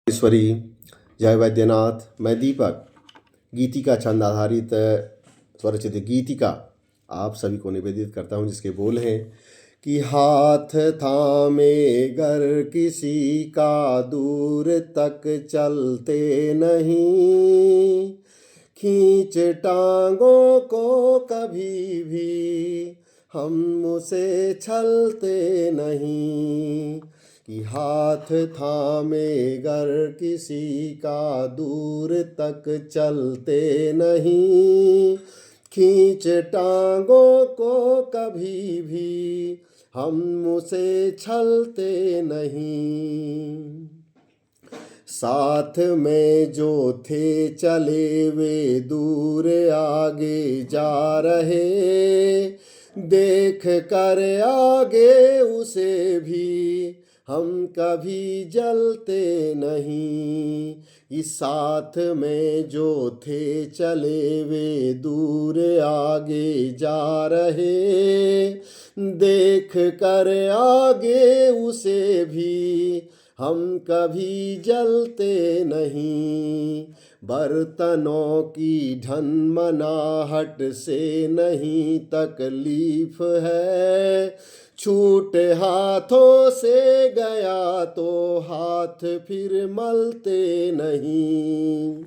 ईश्वरी, जय वैद्यनाथ। मैं दीपक गीतिका छंद आधारित स्वरचित गीतिका आप सभी को निवेदित करता हूँ, जिसके बोल हैं कि हाथ थामे गर किसी का दूर तक चलते नहीं, खींच टांगों को कभी भी हम उसे छलते नहीं। कि हाथ थामे गर किसी का दूर तक चलते नहीं, खींच टांगों को कभी भी हम उसे छलते नहीं। साथ में जो थे चले वे दूर आगे जा रहे, देख कर आगे उसे भी हम कभी जलते नहीं। इस साथ में जो थे चले वे दूर आगे जा रहे, देख कर आगे उसे भी हम कभी जलते नहीं। बर्तनों की ढनमनाहट से नहीं तकलीफ है, छूट हाथों से गया तो हाथ फिर मलते नहीं।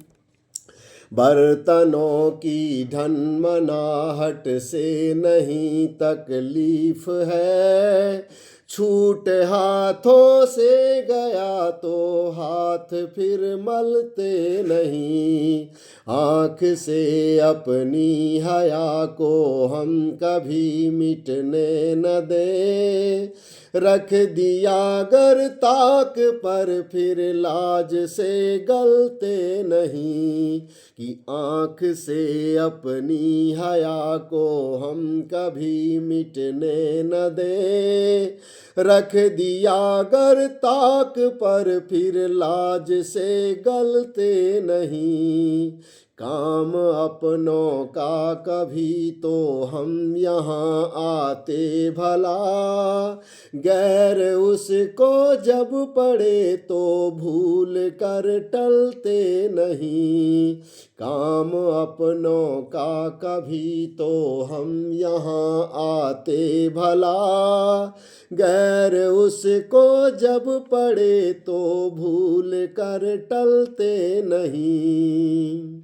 बर्तनों की ढनमनाहट से नहीं तकलीफ है, छूट हाथों से गया तो हाथ फिर मलते नहीं। आँख से अपनी हया को हम कभी मिटने न दें, रख दिया गर ताक पर फिर लाज से गलते नहीं। कि आँख से अपनी हया को हम कभी मिटने न दें, रख दिया गर ताक पर फिर लाज से गलते नहीं। काम अपनों का कभी तो हम यहाँ आते भला, गैर उसको जब पड़े तो भूल कर टलते नहीं। काम अपनों का कभी तो हम यहाँ आते भला, गैर उसको जब पड़े तो भूल कर टलते नहीं।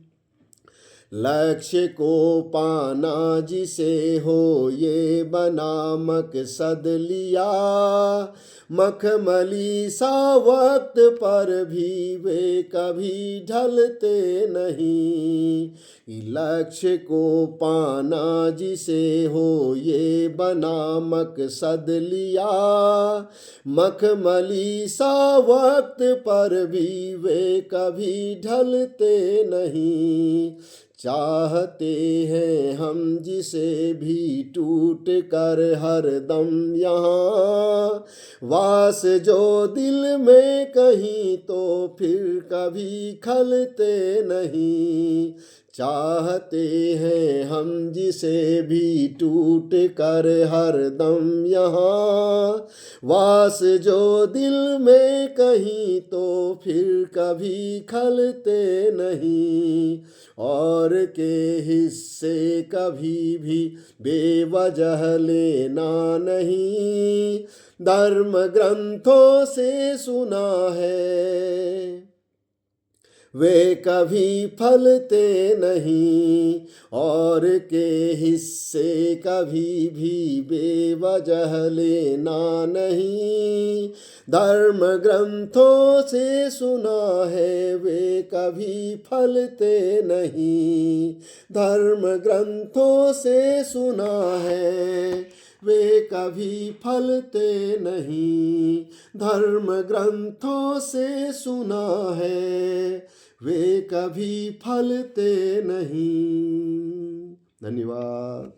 लक्ष्य को पाना जिसे हो ये बना मकसद लिया, मखमली सा वक्त पर भी वे कभी ढलते नहीं। लक्ष्य को पाना जिसे हो ये बना मकसद लिया, मखमली सा वक्त पर भी वे कभी ढलते नहीं। चाहते हैं हम जिसे भी टूट कर हर दम यहाँ, वास जो दिल में कहीं तो फिर कभी खलते नहीं। चाहते हैं हम जिसे भी टूट कर हर दम यहाँ, वास जो दिल में कहीं तो फिर कभी खलते नहीं। और के हिस्से कभी भी बेवजह लेना नहीं, धर्म ग्रंथों से सुना है वे कभी फलते नहीं। और के हिस्से कभी भी बेवजह लेना नहीं, धर्म ग्रंथों से सुना है वे कभी फलते नहीं। धर्म ग्रंथों से सुना है वे कभी फलते नहीं। धर्म ग्रंथों से सुना है वे कभी फलते नहीं। धन्यवाद।